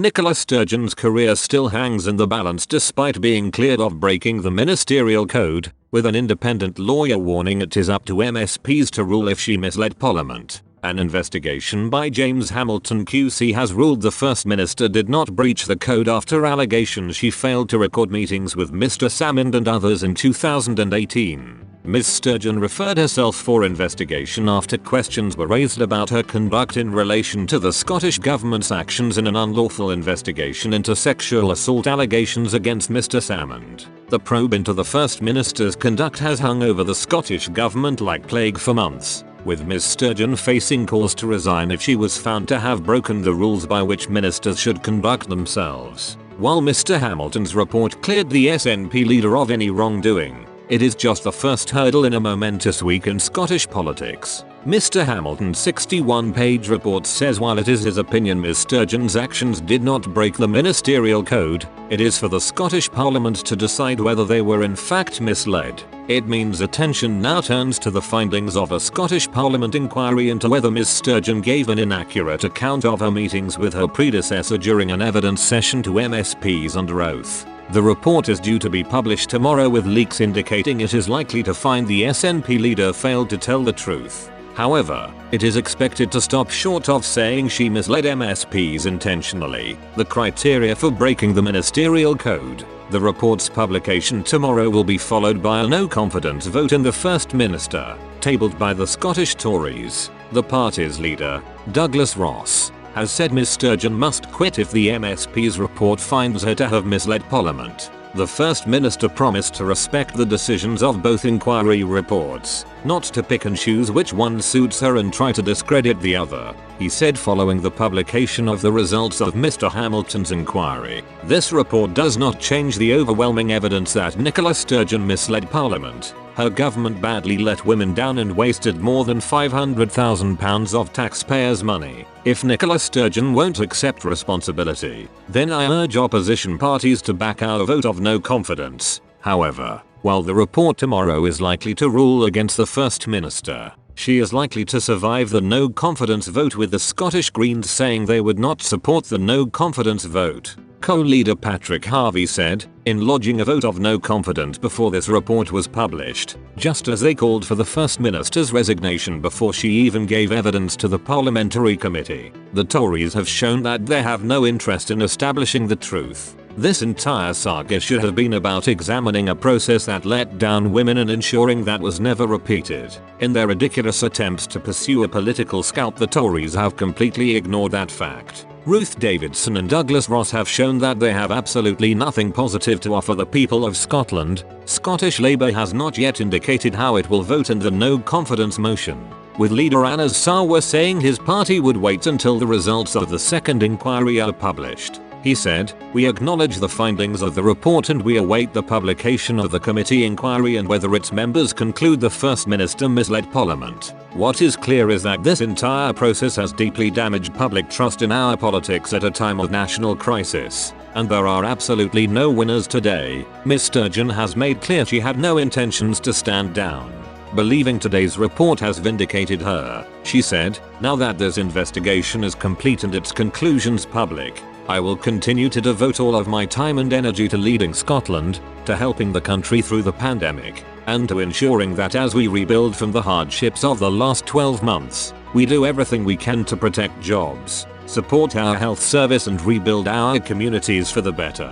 Nicola Sturgeon's career still hangs in the balance despite being cleared of breaking the ministerial code, with an independent lawyer warning it is up to MSPs to rule if she misled Parliament. An investigation by James Hamilton QC has ruled the First Minister did not breach the code after allegations she failed to record meetings with Mr. Salmond and others in 2018. Ms. Sturgeon referred herself for investigation after questions were raised about her conduct in relation to the Scottish Government's actions in an unlawful investigation into sexual assault allegations against Mr. Salmond. The probe into the First Minister's conduct has hung over the Scottish Government like plague for months, with Ms. Sturgeon facing calls to resign if she was found to have broken the rules by which ministers should conduct themselves. While Mr. Hamilton's report cleared the SNP leader of any wrongdoing, it is just the first hurdle in a momentous week in Scottish politics. Mr. Hamilton's 61-page report says while it is his opinion Ms. Sturgeon's actions did not break the ministerial code, it is for the Scottish Parliament to decide whether they were in fact misled. It means attention now turns to the findings of a Scottish Parliament inquiry into whether Ms. Sturgeon gave an inaccurate account of her meetings with her predecessor during an evidence session to MSPs under oath. The report is due to be published tomorrow, with leaks indicating it is likely to find the SNP leader failed to tell the truth. However, it is expected to stop short of saying she misled MSPs intentionally, the criteria for breaking the ministerial code. The report's publication tomorrow will be followed by a no confidence vote in the First Minister, tabled by the Scottish Tories. The party's leader, Douglas Ross, has said Ms. Sturgeon must quit if the MSP's report finds her to have misled Parliament. The First Minister promised to respect the decisions of both inquiry reports, not to pick and choose which one suits her and try to discredit the other, he said following the publication of the results of Mr. Hamilton's inquiry. This report does not change the overwhelming evidence that Nicola Sturgeon misled Parliament. Her government badly let women down and wasted more than £500,000 of taxpayers' money. If Nicola Sturgeon won't accept responsibility, then I urge opposition parties to back our vote of no confidence. However, while the report tomorrow is likely to rule against the First Minister, she is likely to survive the no confidence vote, with the Scottish Greens saying they would not support the no confidence vote. Co-leader Patrick Harvey said, in lodging a vote of no confidence before this report was published, just as they called for the First Minister's resignation before she even gave evidence to the parliamentary committee. The Tories have shown that they have no interest in establishing the truth. This entire saga should have been about examining a process that let down women and ensuring that was never repeated. In their ridiculous attempts to pursue a political scalp, the Tories have completely ignored that fact. Ruth Davidson and Douglas Ross have shown that they have absolutely nothing positive to offer the people of Scotland. Scottish Labour has not yet indicated how it will vote in the no confidence motion, with leader Anas Sarwar saying his party would wait until the results of the second inquiry are published. He said, "We acknowledge the findings of the report and we await the publication of the committee inquiry and whether its members conclude the First Minister misled Parliament. What is clear is that this entire process has deeply damaged public trust in our politics at a time of national crisis, and there are absolutely no winners today." Ms. Sturgeon has made clear she had no intentions to stand down, believing today's report has vindicated her. She said, "Now that this investigation is complete and its conclusions public, I will continue to devote all of my time and energy to leading Scotland, to helping the country through the pandemic, and to ensuring that as we rebuild from the hardships of the last 12 months, we do everything we can to protect jobs, support our health service and rebuild our communities for the better."